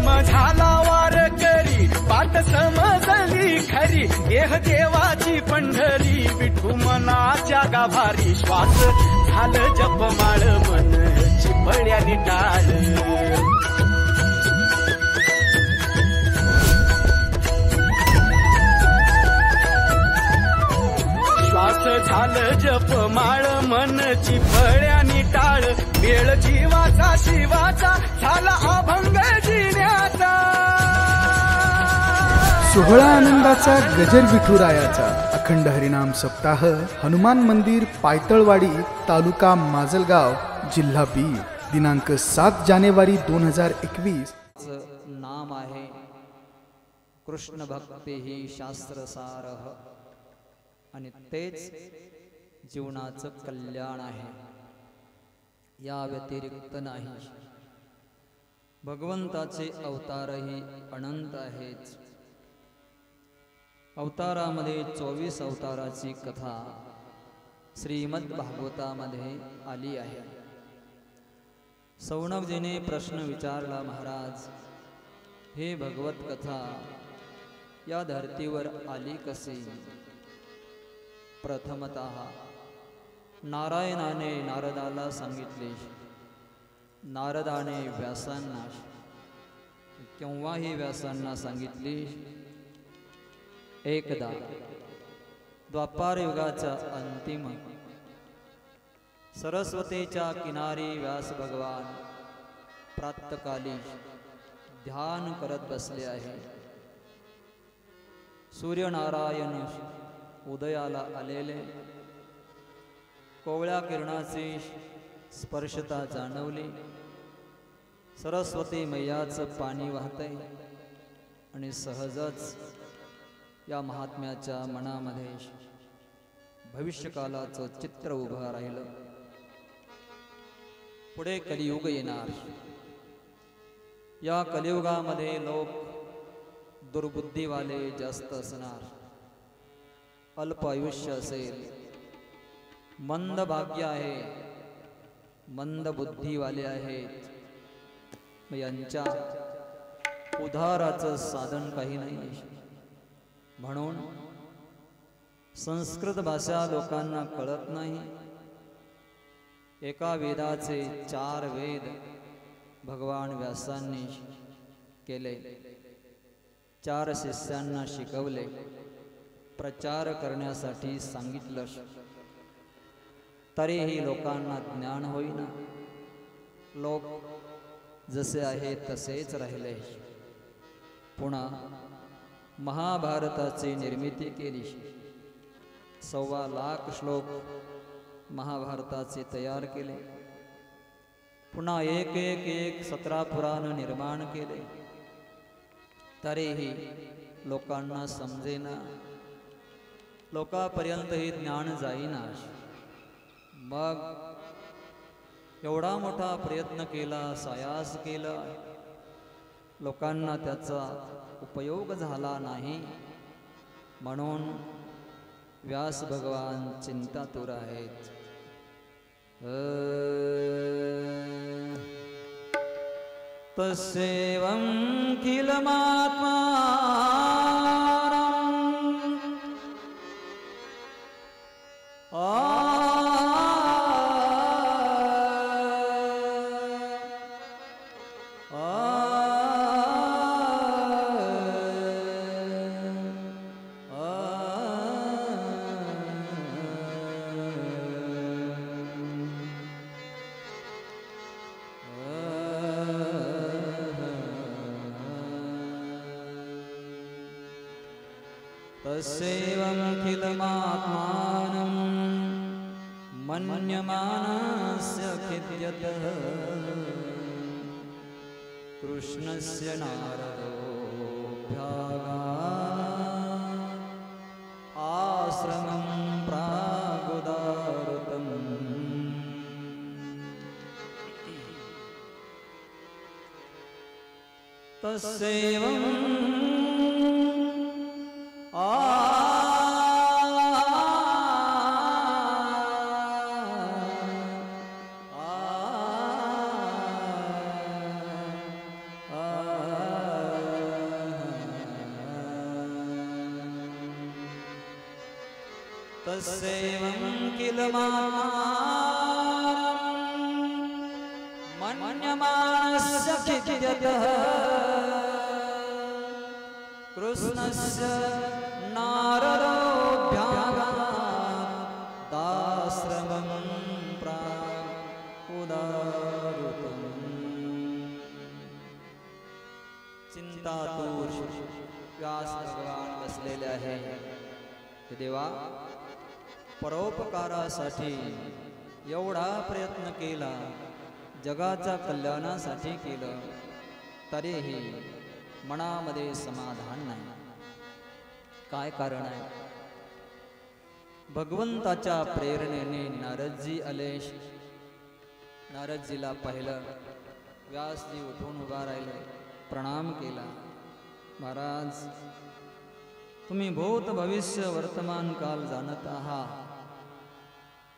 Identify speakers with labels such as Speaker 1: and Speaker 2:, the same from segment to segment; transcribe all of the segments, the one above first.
Speaker 1: धर्म झाला वार करी पाठ समजली खरी देह देवाची पंढरी विठू मनाच्या गाभारी श्वास झालं जपमाळ मन चिपळ्यानी टाळ श्वास झालं जपमाळ मन चिपळ्यानी टाळ वेळ जीवाचा शिवाचा झाला अभंग जिण्याचा
Speaker 2: सोहळा आनंदाचा गजर विठुरायाचा अखंड हरिनाम सप्ताह हनुमान मंदिर पायतळवाडी तालुका माजलगाव जिल्हा बीड दिनांक 7 जानेवारी 2021
Speaker 3: नाम आहे कृष्ण भक्ती ही शास्त्रसारः आणि तेच जीवनाचं कल्याण आहे या व्यतिरिक्त नाही। भगवंताचे अवतारही अनंत आहेत। अवतारामध्ये 24 अवताराची कथा श्रीमद भागवतामध्ये आली आहे। सौनकजीने प्रश्न विचारला, महाराज हे भगवत कथा या धर्तीवर आली कशी? प्रथमतः नारायणाने नारदाला सांगितले, नारदाने व्यासांना, केव्हाही व्यासांना सांगितली। एकदा द्वापार युगाचा अंतिम सरस्वतीच्या किनारी व्यास भगवान प्रातःकाली ध्यान करत बसले आहे। सूर्यनारायण उदयाला आलेले कोवळ्या किरणाची स्पर्शता जाणवली। सरस्वती मैयाचं पाणी वाहतंय आणि सहजच या महात्म्याच्या मनामध्ये भविष्यकालाचं चित्र उभं राहिलं। पुढे कलियुग येणार। या कलियुगामध्ये लोक दुर्बुद्धीवाले जास्त असणार, अल्प आयुष्य असेल, मंद भाग्य आहे, मंद बुद्धीवाले आहेत। यांच्या उद्धाराचं साधन काही नाही। म्हणून संस्कृत भाषा लोकांना कळत नाही। एका वेदाचे 4 वेद भगवान व्यासांनी केले, 4 शिष्यांना शिकवले, प्रचार करण्यासाठी सांगितलं, तरीही लोकांना ज्ञान होईना। लोक जसे आहे तसेच राहिले। पुन्हा महाभारताची निर्मिती केली। 1.25 लाख श्लोक महाभारताचे तयार केले। पुन्हा एक 17 पुराण निर्माण केले, तरीही लोकांना समजेना, लोकांपर्यंत हे ज्ञान जाईना। मग एवढा मोठा प्रयत्न केला, सायास केला, लोकांना त्याचा उपयोग झाला नाही। म्हणून व्यास भगवान चिंतातुर आहेत। तस्यैवं किलमात्मा तस्यैवं खिलमात्मानं मन्यमानस्य खिद्यतः कृष्णस्य नारदोऽभ्यागात् आश्रमं प्रागुदारुतम्। तस्यैवं तस्यैवं किल मन्यमानस्य खिद्यतः कृष्णस्य नारदोऽभ्यागताश्रमं प्राकुदारुतम्। चिंतातूर व्यास भगवान बसलेले आहे। देवा, परोपकारासाठी एवढा प्रयत्न केला, जगाच्या कल्याणासाठी केलं, तरीही मनामध्ये समाधान नाही। काय कारण आहे? भगवंताच्या प्रेरणेने नारदजी आले। नारदजीला पाहिलं, व्यासजी उठून उभा राहिले, प्रणाम केला। महाराज, तुम्ही भूत भविष्य वर्तमान काल जाणत आहात,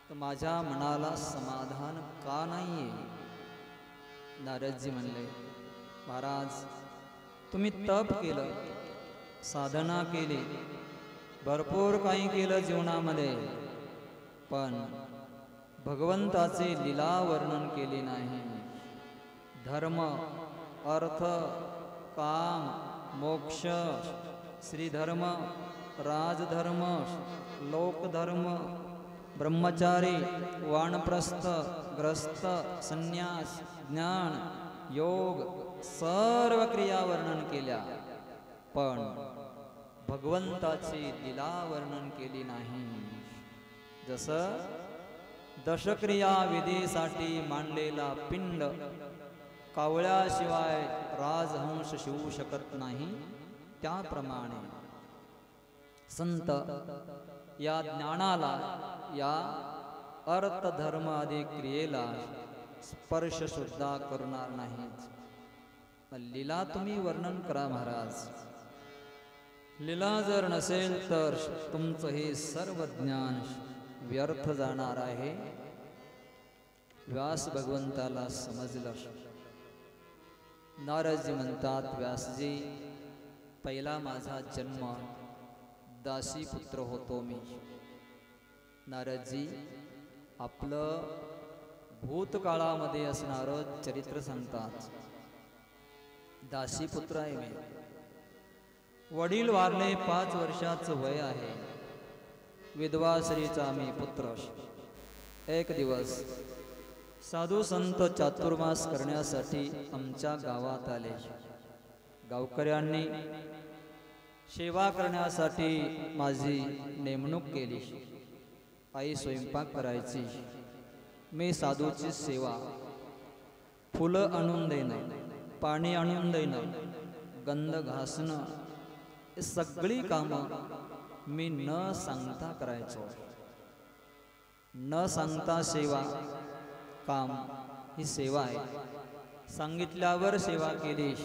Speaker 3: तर माझ्या मनाला समाधान का नाहीये? नारदजी म्हणले, महाराज, तुम्ही तप केलं, साधना केली, भरपूर काही केलं जीवनामध्ये, पण भगवंताचे लीला वर्णन केले नाही। धर्म, अर्थ, काम, मोक्ष, श्रीधर्म, राजधर्म, लोकधर्म, ब्रह्मचारी, वानप्रस्थ, ग्रस्त, संन्यास, ज्ञान, योग, सर्व क्रिया वर्णन केल्या, पण भगवंताची लीला वर्णन केली नाही। जसं दशक्रिया विधीसाठी मांडलेला पिंड कावळ्याशिवाय राजहंस शिवू शकत नाही, त्याप्रमाणे संत या ज्ञानाला, या अर्थ धर्म आदी क्रियेला स्पर्श सुद्धा करणार नाहीत। लीला तुम्ही वर्णन करा महाराज। लीला जर नसेल तर तुमचं हे सर्व ज्ञान व्यर्थ जाणार आहे। व्यास भगवंताला समजलं। नारदजी म्हणतात, व्यासजी, पहिला माझा जन्म दासी पुत्र होतो मी। नारदजी आपलं भूतकाळामध्ये असणारं चरित्र सांगतात। दासी पुत्र आहे मी, वडील वारले, 5 वर्षाचं वय आहे, विधवा स्त्रीचा मी पुत्र। एक दिवस साधू संत चातुर्मास करण्यासाठी आमच्या गावात आले। गावकऱ्यांनी सेवा करण्यासाठी माझी नेमणूक केली। आई स्वयंपाक करायची, मी साधूची सेवा, फुलं आणून देणं, पाणी आणून देणं, गंध घासणं, हे सगळी कामं मी न सांगता करायचो। न सांगता सेवा, काम ही सेवा आहे, सांगितल्यावर सेवा केली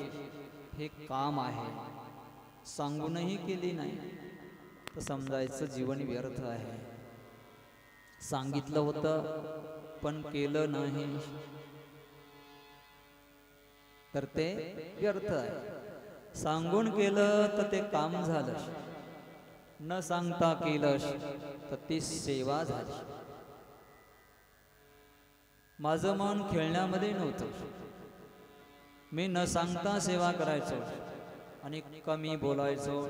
Speaker 3: हे काम आहे। सांगूनही केली नाही तर समजायचं जीवन व्यर्थ आहे। सांगितलं होतं पण केलं नाही तर ते व्यर्थ आहे। सांगून केलं तर ते काम झालं, न सांगता केलं तर ती सेवा झाली। माझं मन खेळण्यामध्ये नव्हतं, मी न सांगता सेवा करायचो आणि कमी बोलायचो।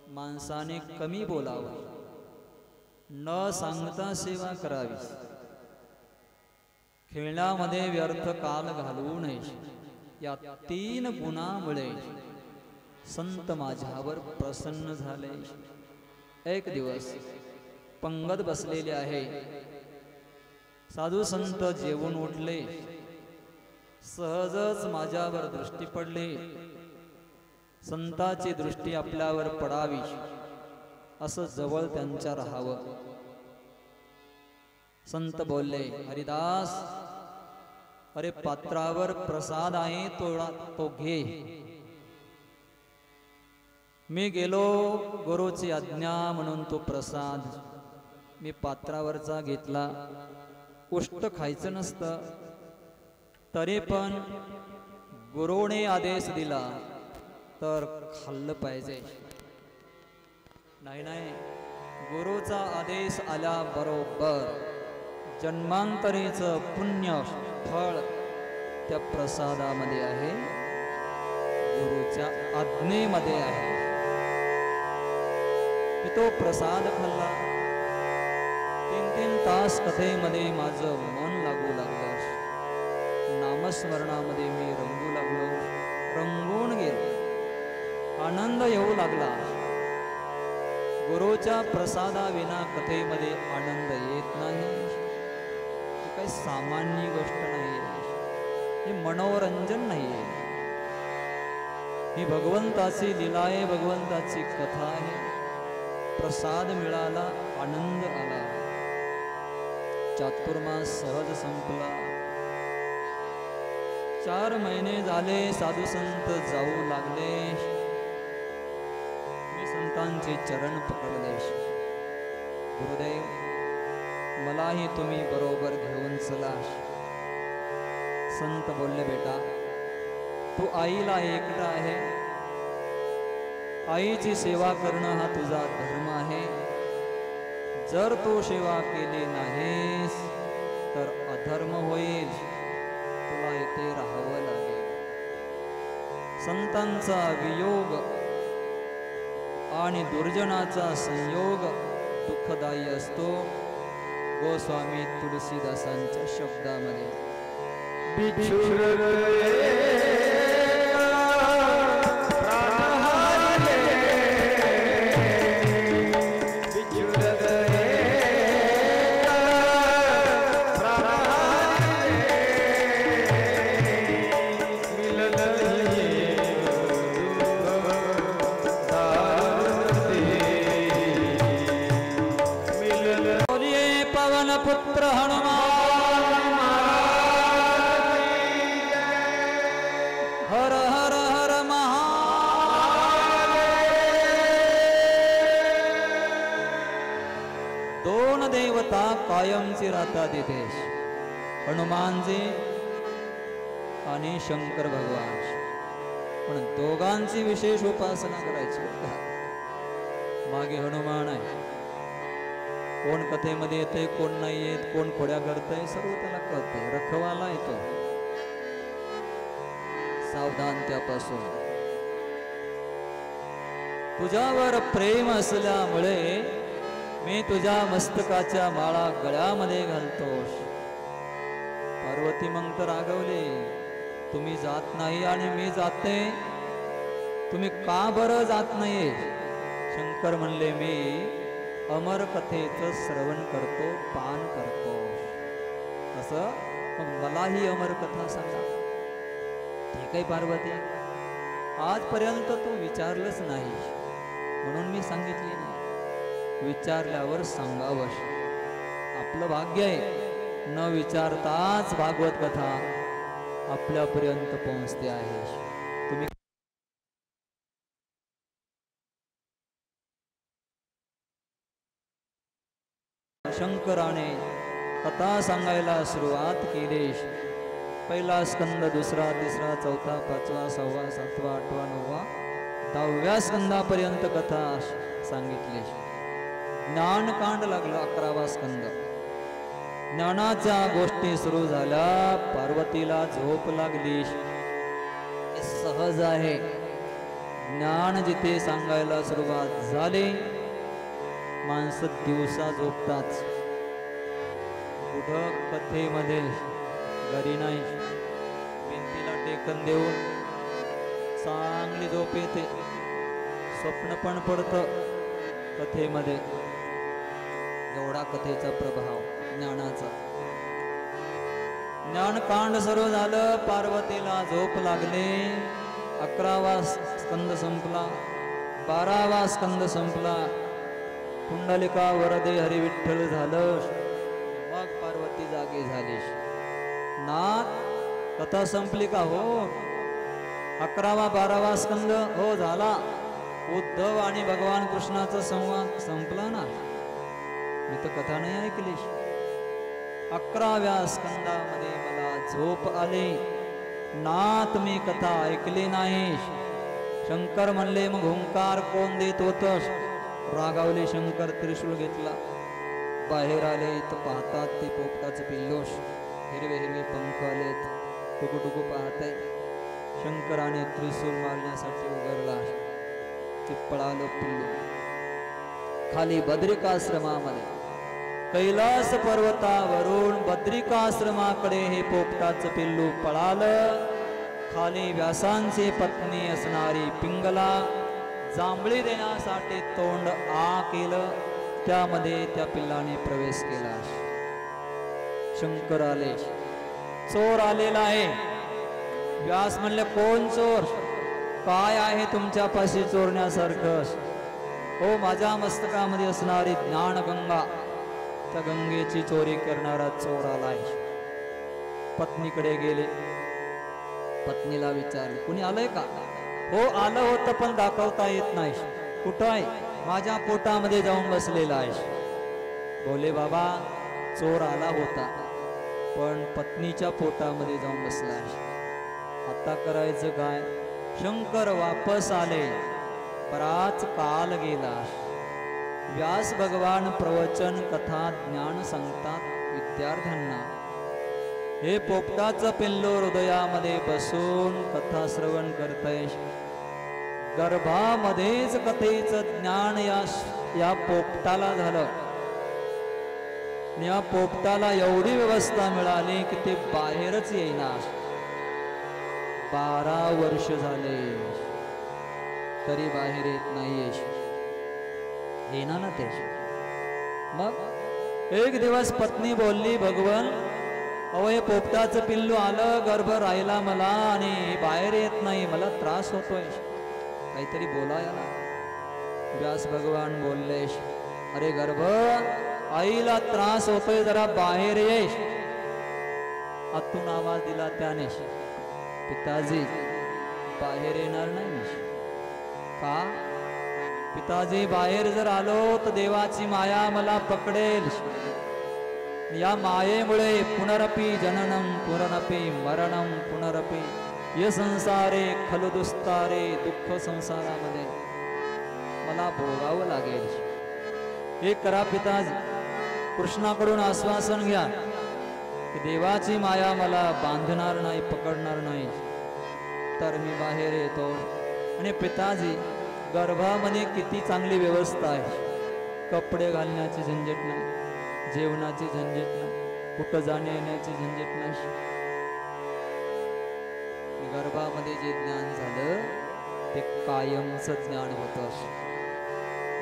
Speaker 3: माणसाने कमी बोलावं, न सांगता सेवा करावी। खेळण्यामध्ये व्यर्थ काल घालवू नये। या 3 गुणांमुळे संत माझ्यावर प्रसन्न झाले। एक दिवस पंगत बसलेले आहे, साधू संत जेवून उठले, सहजच माझ्यावर दृष्टी पडली। संताची दृष्टी आपल्यावर पडावी असं जवळ त्यांच्या राहावं। संत बोलले, हरिदास, अरे पात्रावर प्रसाद आहे, तो घे। मी गेलो, गुरुची आज्ञा म्हणून तो प्रसाद मी पात्रावरचा घेतला। उष्ट खायचं नसतं, तरी पण गुरुने आदेश दिला तर खाल्लं पाहिजे। नाही, गुरुचा आदेश आल्या बरोबर जन्मांतरीचं पुण्य फळ त्या प्रसादामध्ये आहे, गुरुच्या आज्ञेमध्ये आहे. मी तो प्रसाद खाल्ला. 3-3 तास कथेमध्ये माझं मन लागू लागलं. नामस्मरणामध्ये मी रंगू लागलो, रंगून गेलो. आनंद येऊ लागला. गुरुच्या प्रसादाविना कथेमध्ये आनंद येत नाही. ही काही सामान्य गोष्ट नाही आहे, हे मनोरंजन नाही आहे. ही भगवंताची लीला आहे, भगवंताची कथा आहे. प्रसाद मिळाला, आनंद आला. चातुर्मास सहज संपला. 4 महिने झाले, साधू संत जाऊ लागले. मी संतांचे चरण पकडले. गुरुदेव, मलाही तुम्ही बरोबर घेऊन चला. संत बोलले, बेटा तू आईला एकटा आहे. आईची सेवा करणं हा तुझा धर्म आहे. जर तू सेवा केली नाहीस तर अधर्म होईल, तुला येथे राहावं लागेल. संतांचा वियोग आणि दुर्जनाचा संयोग दुःखदायी असतो. गोस्वामी तुलसीदासांच्या शब्दामध्ये पुत्र हनुमान हर हर हर दोन देवता कायमची राहतात तिथे, हनुमानजी आणि शंकर भगवान. पण दोघांची विशेष उपासना करायची. मागे हनुमान आहे, कोण कथेमध्ये येते, कोण नाही येत, कोण खोड्या करतय, सर्व त्याला कळते. रखवाला येतो, सावधान त्यापासून. तुझ्यावर प्रेम असल्यामुळे मी तुझ्या मस्तकाच्या माळा गळ्यामध्ये घालतोस. पार्वती मग तर रागवले, तुम्ही जात नाही आणि मी जाते, तुम्ही का बरं जात नाही? शंकर म्हणले, मी अमर कथेचं श्रवण करतो, पान करतो. असं मग मलाही अमर कथा सांगा. ठीक आहे पार्वती, आजपर्यंत तू विचारलंच नाही म्हणून मी सांगितली नाही. विचारल्यावर सांगावं, आपलं भाग्य आहे. न विचारताच भागवत कथा आपल्यापर्यंत पोहोचते आहे. तुम्ही शंकराने कथा सांगायला सुरुवात केली. पहिला स्कंद, दुसरा, तिसरा, चौथा, पाचवा, 6वा, 7वा, 8वा, 9वा, 10व्या स्कंदापर्यंत कथा सांगितली. ज्ञानकांड लागलं, 11वा स्कंद. ज्ञानाच्या गोष्टी सुरू झाल्या. पार्वतीला झोप लागली. सहज आहे, ज्ञान जिथे सांगायला सुरुवात झाली, माणसं दिवसा झोपतात. कुठं कथेमध्ये घरी नाही, भिंतीला टेकन देऊन चांगली झोप येते. स्वप्न पण पडतं कथेमध्ये. एवढा कथेचा प्रभाव ज्ञानाचा. ज्ञानकांड सुरू झालं, पार्वतीला झोप लागले. 11वा स्कंद संपला, 12वा स्कंद संपला. कुंडलिका वरदे हरी विठ्ठल झालं. मग पार्वती जागी झाली. नाथ, कथा संपली का? हो. 11वा 12वा स्कंद हो झाला. उद्धव आणि भगवान कृष्णाचा संवाद संपला ना. मी तर कथा नाही ऐकली. 11व्या स्कंदामध्ये मला झोप आली. नाथ, मी कथा ऐकली नाही. शंकर म्हणले, मग हुंकार कोण देत होतस? रागावले शंकर, त्रिशूळ घेतला, बाहेर आले तर पाहतात ते पोपटाचं पिल्लोश, हिरवे हिरवे पंख आलेत, टुकू पाहत आहे. शंकराने त्रिशूल मारण्यासाठी उघडला, ते पळालं पिल्लू. खाली बद्रिकाश्रमामध्ये कैलास पर्वतावरून बद्रिकाश्रमाकडे हे पोपटाचं पिल्लू पळालं. खाली व्यासांची पत्नी असणारी पिंगला जांभळी देण्यासाठी तोंड आ केलं, त्यामध्ये त्या पिल्लाने प्रवेश केला. शंकर आले, चोर आलेला आहे. व्यास म्हणले, कोण चोर? काय आहे तुमच्यापाशी चोरण्यासारखं? हो, माझ्या मस्तकामध्ये असणारी ज्ञानगंगा, त्या गंगेची चोरी करणारा चोर आलाय. पत्नीकडे गेले, पत्नीला विचारले, कुणी आलंय का? हो, आलं होतं पण दाखवता येत नाही. कुठं आहे? माझ्या पोटामध्ये जाऊन बसलेला आहे. बोले, बाबा चोर आला होता पण पत्नीच्या पोटामध्ये जाऊन बसला आहे. आता करायचं काय? शंकर वापस आले, बराच काल गेला. व्यास भगवान प्रवचन कथा ज्ञान सांगतात विद्यार्थ्यांना. हे पोपटाचं पिल्लू हृदयामध्ये बसून कथा श्रवण करतय. गर्भामध्येच कथेचं ज्ञान या पोपटाला झालं. या पोपटाला एवढी व्यवस्था मिळाली की ते बाहेरच येईना. 12 वर्ष झाले तरी बाहेर येत नाहीये. येणार ना ते. मग एक दिवस पत्नी बोलली, भगवान अहो, हे पोपटाचं पिल्लू आलं, गर्भ राहिला मला आणि बाहेर येत नाही, मला त्रास होतोय, काहीतरी बोला याला. व्यास भगवान बोलले, अरे गर्भ, आईला त्रास होतोय, जरा बाहेर ये. आतून आवाज दिला त्याने, पिताजी बाहेर येणार नाही. का? पिताजी बाहेर जर आलो तर देवाची माया मला पकडेल. या मायेमुळे पुनरपि जननम पुनरपि मरणम पुनरपि ये संसारे खलु दुस्तारे, दुःख संसारामध्ये मला भोगावं लागेल. हे करा पिताजी, कृष्णाकडून आश्वासन घ्या की देवाची माया मला बांधणार नाही, पकडणार नाही, तर मी बाहेर येतो. आणि पिताजी, गर्भामध्ये किती चांगली व्यवस्था आहे. कपडे घालण्याची झंझट नाही, जेवणाची झंझट नाही, कुठं जाण्या येण्याची झंझट नाही. गर्भामध्ये जे ज्ञान झालं ते कायमचं ज्ञान होतं.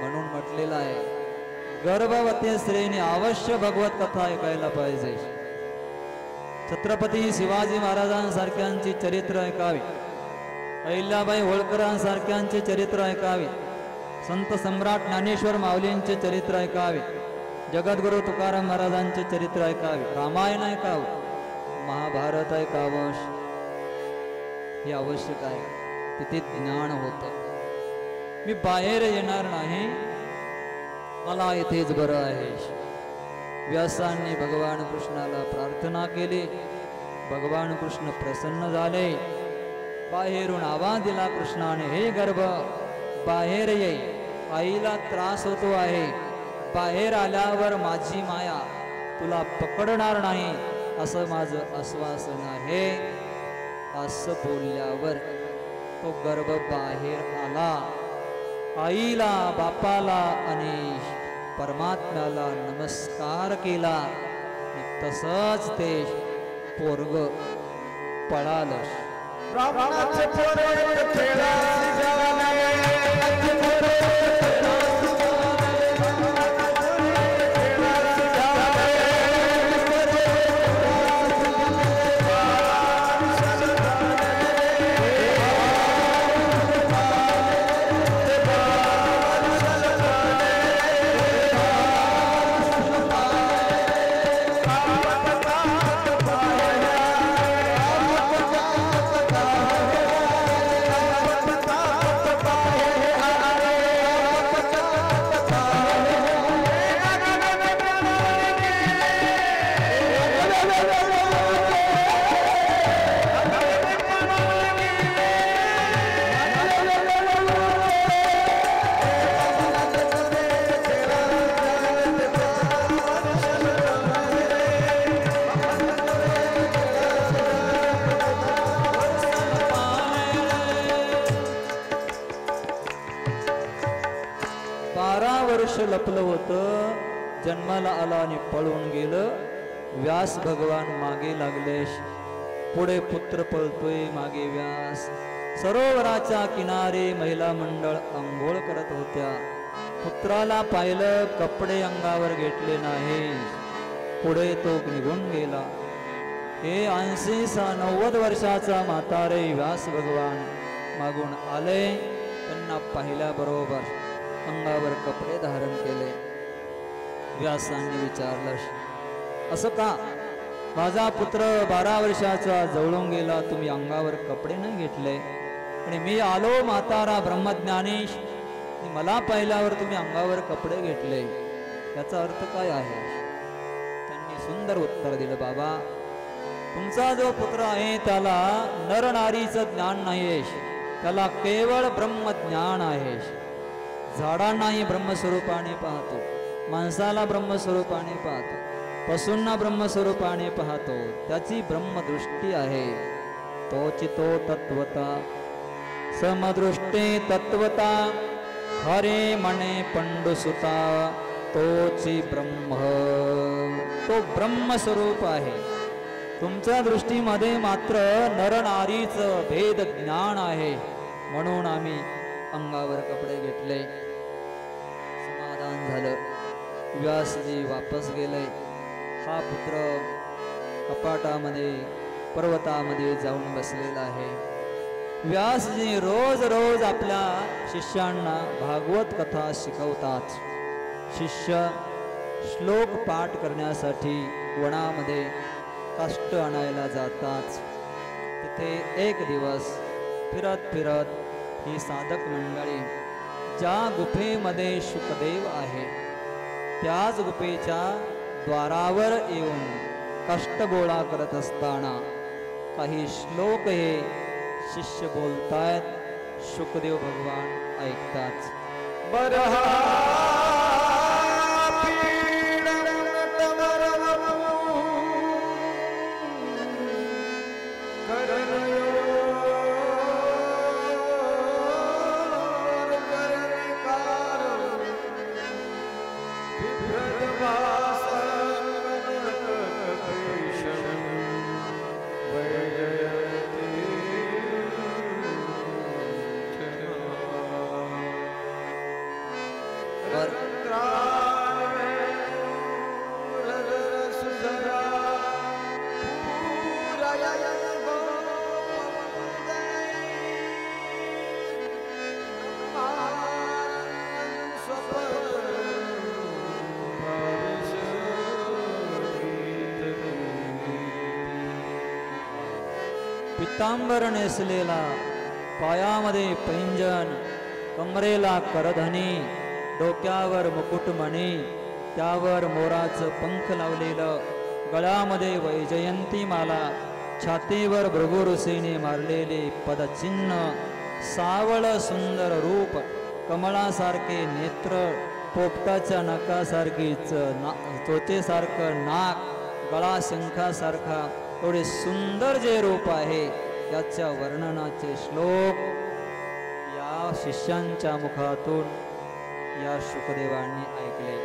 Speaker 3: म्हणून म्हटलेलं आहे, गर्भवती स्त्रीने अवश्य भगवत कथा ऐकायला पाहिजे. छत्रपती शिवाजी महाराजांसारख्यांची चरित्र ऐकावी, अहिल्याबाई होळकरांसारख्यांचे चरित्र ऐकावे, संत सम्राट ज्ञानेश्वर माऊलींचे चरित्र ऐकावे, जगद्गुरु तुकाराम महाराजांचे चरित्र ऐकावे, रामायण ऐकावं, महाभारत ऐकावं. हे आवश्यक आहे, तिथे ज्ञान होतं. मी बाहेर येणार नाही, मला इथेच बरं आहे. व्यासांनी भगवान कृष्णाला प्रार्थना केली, भगवान कृष्ण प्रसन्न झाले. बाहेरून आवाज दिला कृष्णाने, हे गर्भ बाहेर ये, आईला त्रास होतो आहे, बाहेर आल्यावर माझी माया तुला पकडणार नाही, असं माझं आश्वासन आहे. असं बोलल्यावर तो गर्भ बाहेर आला. आईला, बापाला आणि परमात्म्याला नमस्कार केला. तसंच ते पोरग पळालं.
Speaker 1: रावणाचे पोरग खेळासी जाणे,
Speaker 3: वर्ष लपलं होतं, जन्माला आला आणि पळून गेलं. व्यास भगवान मागे लागले. पुढे पुत्र पळतोय, मागे व्यास. सरोवराच्या किनारे महिला मंडळ अंघोळ करत होत्या. पुत्राला पाहिलं, कपडे अंगावर घेतले नाही. पुढे तो निघून गेला. हे 80-90 वर्षाचा म्हातारे व्यास भगवान मागून आले. त्यांना पाहिल्याबरोबर अंगावर कपडे धारण केले. व्यासांनी विचारलं, असं का? माझा पुत्र 12 वर्षाचा जवळून गेला, तुम्ही अंगावर कपडे नाही घेतले, आणि मी आलो म्हातारा ब्रह्मज्ञानीश, मला पाहिल्यावर तुम्ही अंगावर कपडे घेतले, याचा अर्थ काय आहे? त्यांनी सुंदर उत्तर दिलं, बाबा तुमचा जो पुत्र आहे त्याला नर नारीचं ज्ञान नाही, त्याला केवळ ब्रह्मज्ञान आहे. झाडांनाही ब्रह्मस्वरूपाने पाहतो, माणसाला ब्रह्मस्वरूपाने पाहतो, पशूंना ब्रह्मस्वरूपाने पाहतो, त्याची ब्रह्मदृष्टी आहे. तोची तो तत्वता समदृष्टे तत्वता, हरे मने पंडुसुता, तोची ब्रह्म, तो ब्रह्मस्वरूप आहे. तुमच्या दृष्टीमध्ये मात्र नरनारीचं भेद ज्ञान आहे, म्हणून आम्ही अंगावर कपडे घेतले. समाधान झालं. व्यासजी वापस गेले. हा पुत्र कपाटामध्ये पर्वतामध्ये जाऊन बसलेला आहे. व्यासजी रोज रोज आपल्या शिष्यांना भागवत कथा शिकवतात. शिष्य श्लोक पाठ करण्यासाठी वनामध्ये कष्ट आणायला जातात. तिथे एक दिवस फिरत फिरत ही साधक मंडळी ज्या गुफेमध्ये शुकदेव आहे त्याच गुफेच्या द्वारावर येऊन कष्ट गोळा करत असताना काही श्लोक हे शिष्य बोलतायत. शुकदेव भगवान ऐकतात. पितांबर नेसलेला, पायामध्ये पैंजन, कमरेला करधनी, डोक्यावर मुकुटमणी, त्यावर मोराचं पंख लावलेलं, गळ्यामध्ये वैजयंती माला, छातीवर भृगुऋषीने मारलेले पदचिन्ह, सावळ सुंदर रूप, कमळासारखे नेत्र, पोपटाच्या नाकासारखीच त्वचेसारखं नाक, गळा शंखासारखा, एवढे सुंदर जे रूप आहे त्याच्या वर्णनाचे श्लोक या शिष्यांच्या मुखातून या शुकदेवांनी ऐकले.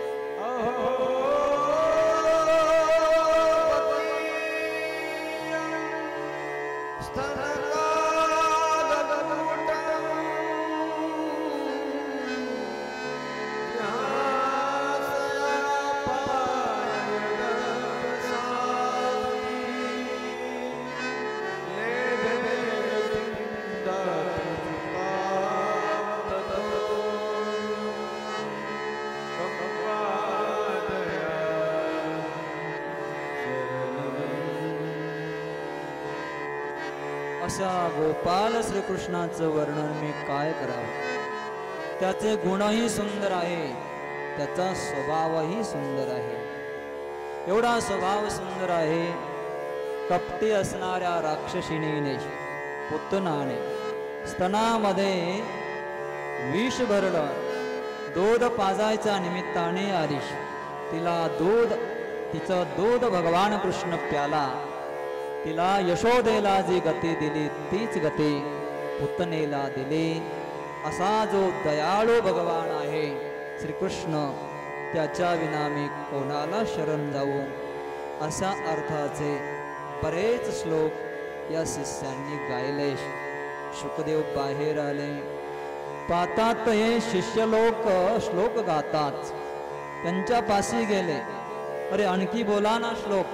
Speaker 3: अशा गोपाल श्रीकृष्णाचं वर्णन मी काय करावं. त्याचे गुणही सुंदर आहे, त्याचा स्वभावही सुंदर आहे. एवढा स्वभाव सुंदर आहे, कपटी असणाऱ्या राक्षसीने पुतनाने स्तनामध्ये विष भरलं. दूध पाजायच्या निमित्ताने आली. तिचं दूध भगवान कृष्ण प्याला. तिला यशोदेला जी गती दिली तीच गती पुतनेला दिली. असा जो दयाळू भगवान आहे श्रीकृष्ण त्याच्या विना मी कोणाला शरण जाऊ, अशा अर्थाचे बरेच श्लोक या शिष्यांनी गायले. शुकदेव बाहेर आले, पाहतात हे शिष्य लोक श्लोक गातात. त्यांच्या पाशी गेले, अरे आणखी बोला ना श्लोक,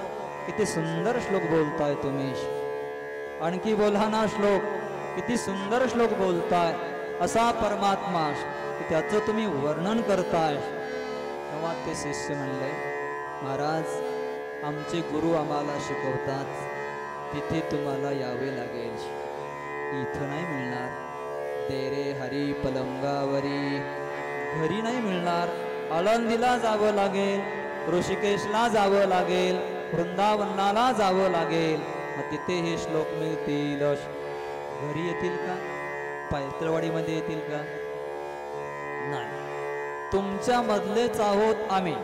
Speaker 3: किती सुंदर श्लोक बोलताय तुम्ही, आणखी बोला ना श्लोक, किती सुंदर श्लोक बोलताय. असा परमात्मा त्याचं तुम्ही वर्णन करताय. तेव्हा ते शिष्य म्हणले, महाराज आमचे गुरु आम्हाला शिकवतात, तिथे तुम्हाला यावे लागेल, इथं नाही मिळणार. तेरे हरी पलंगावरी, घरी नाही मिळणार. आळंदीला जावं लागेल, ऋषिकेशला जावं लागेल, वृंदावनाला जावं लागेल, मग तिथे हे श्लोक मिळतील. घरी येतील का? पायतळवाडीमध्ये येतील का? नाही. तुमच्या मधलेच आहोत आम्ही,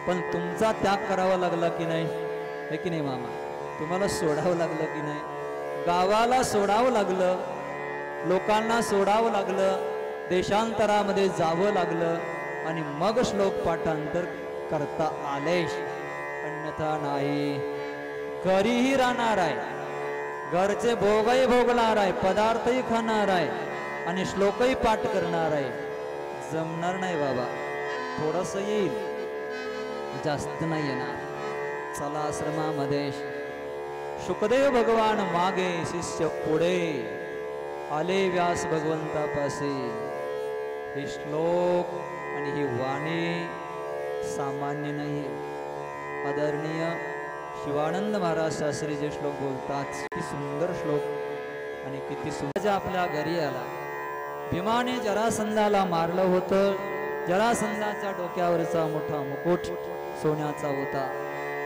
Speaker 3: पण तुमचा त्याग करावा लागला की नाही, है की नाही मामा? तुम्हाला सोडावं लागलं की नाही? गावाला सोडावं लागलं, लोकांना सोडावं लागलं, देशांतरामध्ये जावं लागलं, आणि मग श्लोक पाठांतर करता आले. अन्यथा नाही. घरीही राहणार आहे, घरचे भोगही भोगणार आहे, पदार्थही खाणार आहे, आणि श्लोकही पाठ करणार आहे. जमणार नाही बाबा. थोडस येईल, जास्त नाही येणार. चला आश्रमामध्ये. शुकदेव भगवान मागे, शिष्य पुढे आले व्यास भगवंतापाशी. हे श्लोक आणि ही वाणी सामान्य नाही. आदरणीय शिवानंद महाराज शास्त्री जे श्लोक बोलतात, किती सुंदर श्लोक आणि किती सुंदर. आपल्या घरी आला, भीमाने जरासंधाला मारलं होतं. जरासंधाच्या डोक्यावरचा मोठा मुकुट सोन्याचा होता,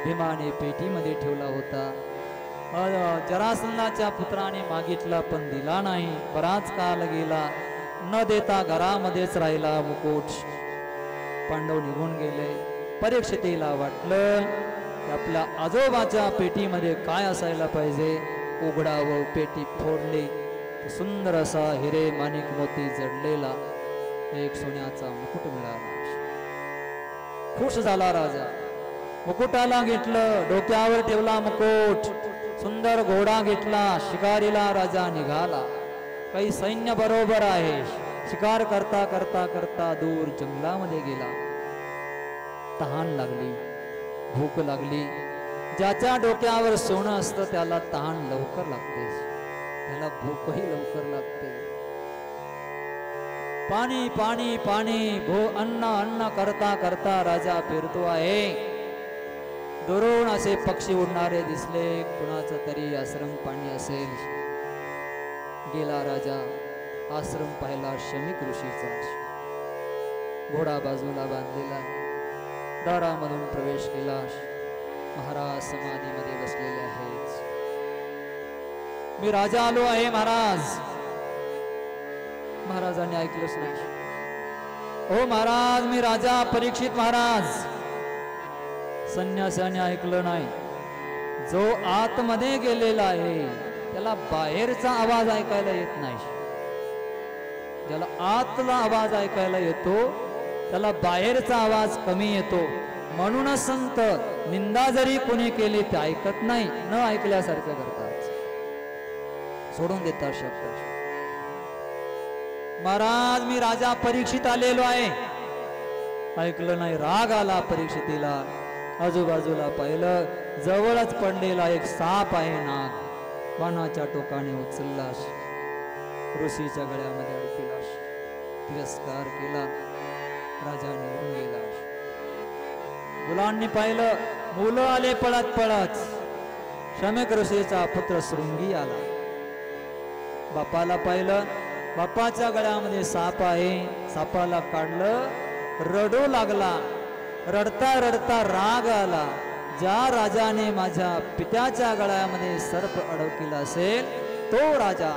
Speaker 3: भीमाने पेटीमध्ये ठेवला होता. जरासंधाच्या पुत्राने मागितला पण दिला नाही. बराच काळ गेला, न देता घरामध्येच राहिला मुकुट. पांडव निघून गेले. परीक्षितीला वाटलं आपल्या आजोबाच्या पेटीमध्ये काय असायला पाहिजे. उघडावं, पेटी फोडली, सुंदर असा हिरे माणिक मोती जडलेला एक सोन्याचा मुकुट मिळाला. खुश झाला राजा. मुकुटाला घेतलं, डोक्यावर ठेवला मुकुट. सुंदर घोडा घेतला, शिकारीला राजा निघाला. काही सैन्य बरोबर आहे. शिकार करता करता करता दूर जंगलामध्ये गेला. तहान लागली, भूक लागली. ज्याच्या डोक्यावर सोनं असतं त्याला तहान लवकर लागते, त्याला भूकही लवकर लागते. पाणी पाणी पाणी, अन्न अन्न करता करता राजा फिरतो आहे. दुरून असे पक्षी उडणारे दिसले. कुणाचं तरी आश्रम पाणी असेल. गेला राजा. आश्रम पाहिला शमिक ऋषीचा. घोडा बाजूला बांधलेला. दारामधून प्रवेश केला. महाराज समाधीमध्ये बसलेले आहेत. मी राजा आलो आहे महाराज. महाराजांनी ऐकलंच नाही. हो महाराज, मी राजा परीक्षित महाराज. संन्यासाने ऐकलं नाही. जो आतमध्ये गेलेला आहे त्याला बाहेरचा आवाज ऐकायला येत नाही. ज्याला आतला आवाज ऐकायला येतो त्याला बाहेरचा आवाज कमी येतो. म्हणूनच संत निंदा जरी कोणी केली ते ऐकत नाही, न ऐकल्यासारखं करतात, सोडून देतात शब्द. महाराज, मी राजा परीक्षित आलेलो आहे. ऐकलं नाही. राग आला परीक्षितीला. आजूबाजूला पाहिलं, जवळच पडलेला एक साप आहे. नाग बाणाच्या टोकाने उचलला, ऋषीच्या गळ्यामध्ये अडकला. तिरस्कार केला. राजा निघून गेला. मुलांनी पाहिलं, मुलं आले पळत पळत. शमिक ऋषीचा पुत्र शृंगी आला. बापाला पाहिलं, बापाच्या गळ्यामध्ये साप आहे. सापाला काढलं, रडू लागला. रडता रडता राग आला. ज्या राजाने माझ्या पित्याच्या गळ्यामध्ये सर्प अडकला असेल तो राजा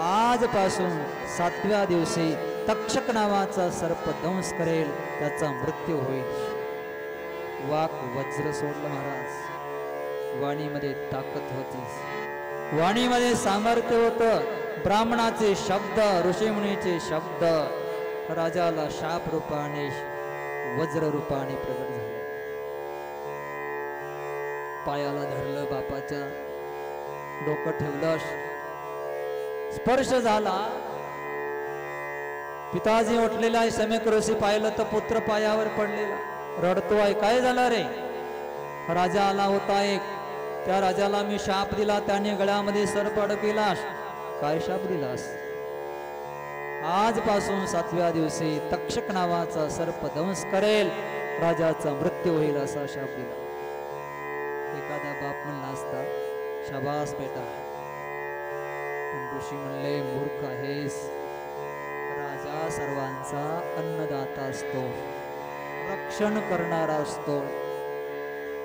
Speaker 3: आजपासून 7व्या दिवशी तक्षक नावाचा सर्प दंश करेल, त्याचा मृत्यू होईल. वाक वज्र सोडलं महाराज. वाणीमध्ये ताकद होती, वाणीमध्ये सामर्थ्य होतं. ब्राह्मणाचे शब्द, ऋषीमुनीचे शब्द राजाला शाप रूपाने वज्र रूपाने प्रगट झाले. पायाला धरलं बापाच्या, डोकं ठेवलं, स्पर्श झाला. पिताजी उठलेला आहे. सम्यक ऋषी पाहिलं तर पुत्र पायावर पडलेला रडतो आहे. काय झालं रे? राजा आला होता एक, त्या राजाला मी शाप दिला, त्याने गळ्यामध्ये सर्प अडकविलास. काय शाप दिलास? आजपासून 7व्या दिवशी तक्षक नावाचा सर्प दंश करेल, राजाचा मृत्यू होईल असा शाप दिला. एखादा बाप म्हणला असता शाबास बेटा, पण ऋषी म्हणले मूर्ख आहेस. राजा सर्वांचा अन्नदाता असतो, रक्षण करणारा असतो.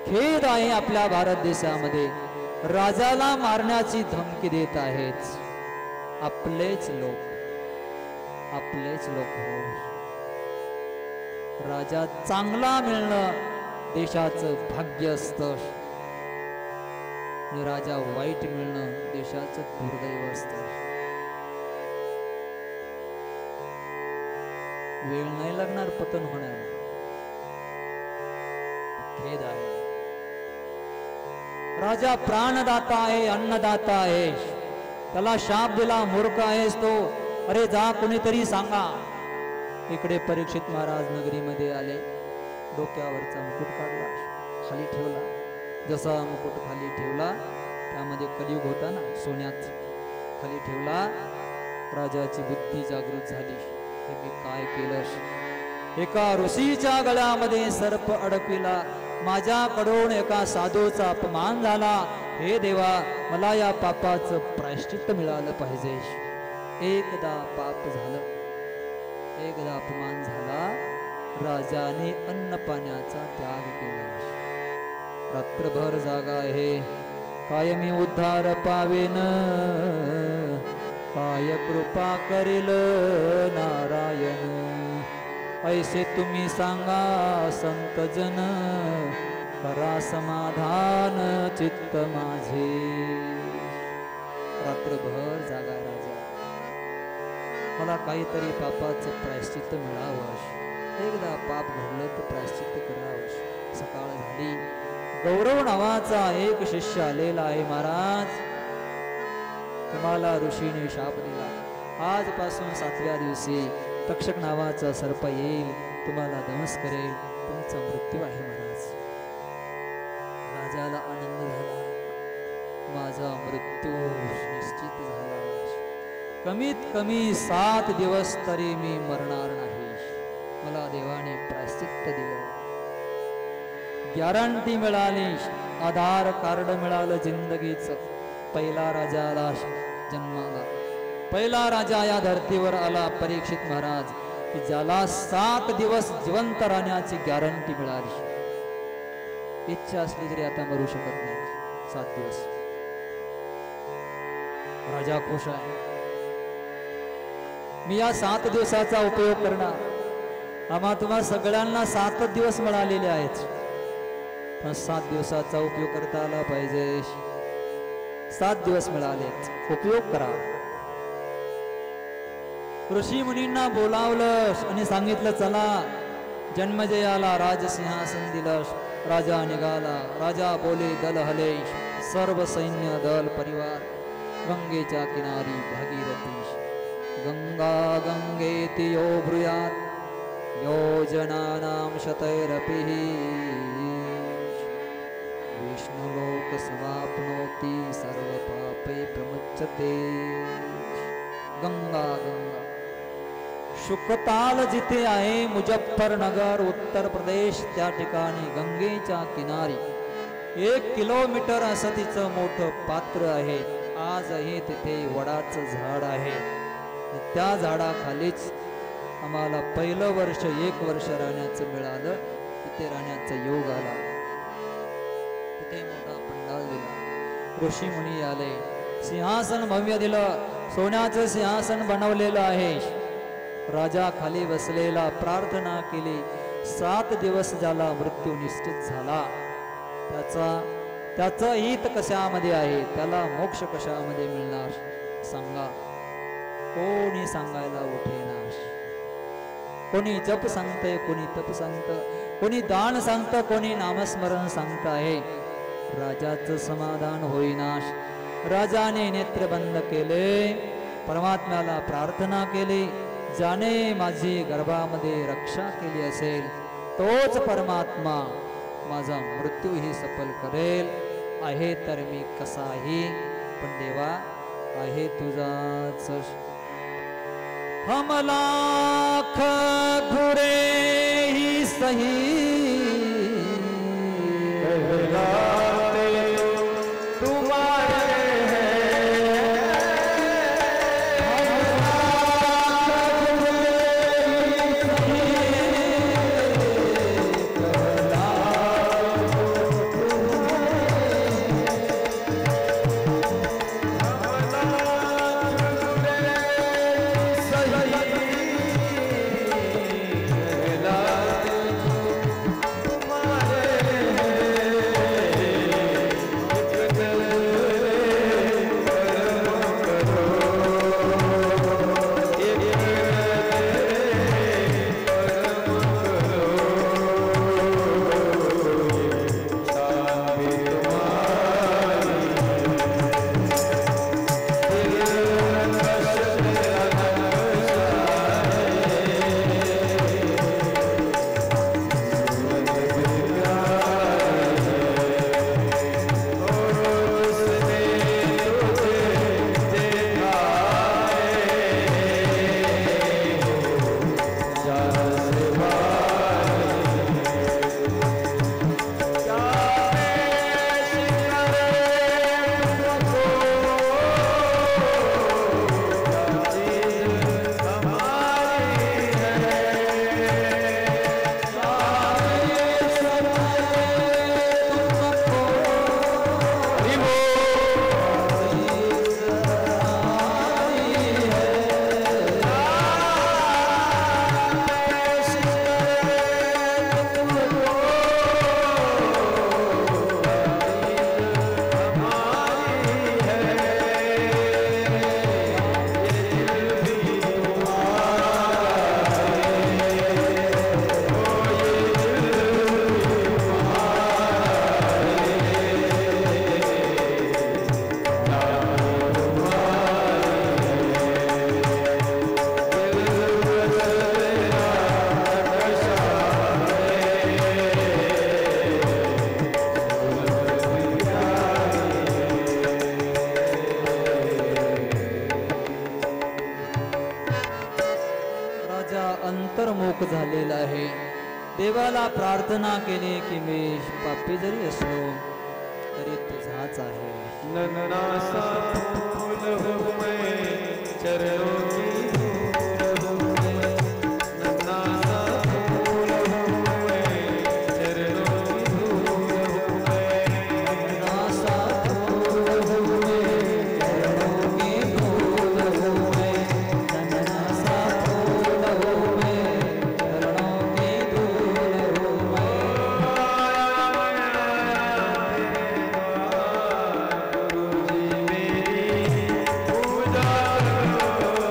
Speaker 3: खेद आहे आपल्या भारत देशामध्ये राजाला मारण्याची धमकी देत आहेत आपलेच लोक हो. राजा चांगला मिळणं देशाचं भाग्य असतं आणि राजा वाईट मिळणं देशाचं दुर्दैव असतं. वेळ नाही लागणार पतन होणार. खेद आहे. राजा प्राणदाता आहे, अन्नदाता आहे, त्याला शाप दिला मूर्ख आहेस तो. अरे जा कोणीतरी सांगा. इकडे परीक्षित महाराज नगरीमध्ये आले. डोक्यावरचा मुकुट काढला, खाली ठेवला. जसा मुकुट खाली ठेवला, त्यामध्ये कलियुग होता ना, सोन्यात खाली ठेवला. राजाची बुद्धी जागृत झाली. हे मी काय केलं? एका ऋषीच्या गळ्यामध्ये सर्प अडकविला, माझ्याकडून एका साधूचा अपमान झाला. हे देवा, मला या पापाचं प्रायश्चित्त मिळालं पाहिजे. एकदा पाप झालं, एकदा अपमान झाला. राजाने अन्न पाण्याचा त्याग केला. रात्रभर जागा आहे. काय मी उद्धार पावेन, काय कृपा करेल नारायण. ऐसे तुम्ही सांगा संत जन, करा समाधान चित्त माझे. रात्रभर जागा राजा, मला काहीतरी पापाचं प्रायश्चित्त मिळावं. एकदा पाप घडलं तर प्रायश्चित्त करावं. सकाळ झाली. गौरव नावाचा एक शिष्य आलेला आहे. महाराज, तुम्हाला ऋषीने शाप दिला. आजपासून 7व्या दिवशी तक्षक नावाचा सर्प येईल, तुम्हाला दंश करेल, तुमचा मृत्यू आहे. महाराज, राजाला आनंद झाला. माझा मृत्यू निश्चित झाला. कमीत कमी 7 दिवस तरी मी मरणार नाही. मला देवाने प्रायश्चित्त दिलं, गॅरंटी मिळाली, आधार कार्ड मिळालं जिंदगीचं. पहिला राजा आला जन्माला. पहिला राजा या धर्तीवर आला परीक्षित महाराज, की ज्याला 7 दिवस जिवंत राहण्याची गॅरंटी मिळाली. इच्छा असली तरी आता मरू शकत नाही. 7 दिवस. राजा खुश आहे. मी या 7 दिवसाचा उपयोग करणार. आम्हा तुम्हा सगळ्यांना 7 दिवस मिळालेले आहेत, पण 7 दिवसाचा उपयोग करता आला पाहिजे. 7 दिवस मिळालेत, उपयोग करा. ऋषी मुनींना बोलावलं आणि सांगितलं, चला जन्मजयाला राजसिंहासन दिलं. राजा निघाला. राजा बोले, दल हले, सर्व सैन्य दल परिवार. गंगेच्या किनारी भागीरथी, गंगा गंगेति यो ब्रूयात्, योजनानां शतैरपि विष्णुलोक समाप्नोति, सर्व पापे प्रमुच्यते. गंगा गंगा शुकताल जिथे आहे मुजफ्फरनगर उत्तर प्रदेश, त्या ठिकाणी गंगेच्या किनारी 1 किलोमीटर असं तिचं मोठं पात्र आहे. आजही तिथे वडाचं झाड आहे. त्या झाडाखालीच आम्हाला पहिलं वर्ष 1 वर्ष राहण्याचं मिळालं. तिथे राहण्याचा योग आला. तिथे मोठा पंडाल दिला. ऋषी मुनी आले. सिंहासन भव्य दिलं. सोन्याचं सिंहासन बनवलेलं आहे. राजा खाली बसलेला. प्रार्थना केली. 7 दिवस ज्याला मृत्यू निश्चित झाला, त्याचं हित कशामध्ये आहे, त्याला मोक्ष कशामध्ये मिळणार सांगा. कोणी सांगायला उठेना. कोणी जप सांगतंय, कोणी तप सांगतं, कोणी दान सांगतं, कोणी नामस्मरण सांगत आहे. राजाचं समाधान होईनाश. राजाने नेत्र बंद केले, परमात्म्याला प्रार्थना केली. ज्याने माझी गर्भामध्ये रक्षा केली असेल तोच परमात्मा माझा मृत्यूही सफल करेल. आहे तर मी कसाही, पण देवा आहे तुझाच. हम लाख बुरे ही सही, अंतर्मुख झालेला आहे. देवाला प्रार्थना केली की मी पापी जरी असलो तरी तुझाच आहे.
Speaker 1: नन्नासा फूल हूँ मैं चरणों की धूल हूँ मैं, नन्नासा फूल हूँ मैं चरणों की धूल हूँ मैं,
Speaker 3: नन्नासा फूल हूँ मैं चरणों की धूल हूँ मैं, नन्नासा फूल हूँ मैं चरणों की धूल हूँ मैं.
Speaker 1: गुरुजी मेरी पूजा करो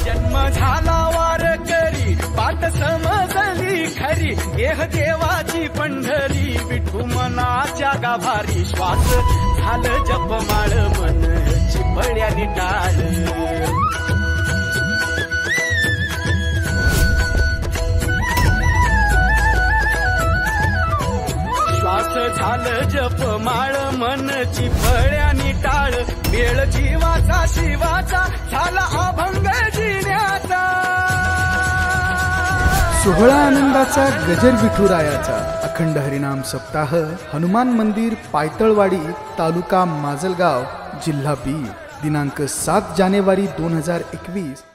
Speaker 4: जन्म झाला वार करी पाठ समजली खरी देह देवाची पंढरी विठू मनाच्या गाभारी श्वास झालं जपमाळ मन चिपळ्यानी टाळ श्वास झालं जपमाळ मन चिपळ्यानी टाळ वेळ जीवाचा शिवाचा झाला अभंग जिण्याचा
Speaker 2: सोहळा आनंदाचा गजर विठुरायाचा अखंड हरिनाम सप्ताह हनुमान मंदिर पायतळवाडी तालुका माजलगाव जिल्हा बीड दिनांक 7 जानेवारी 2021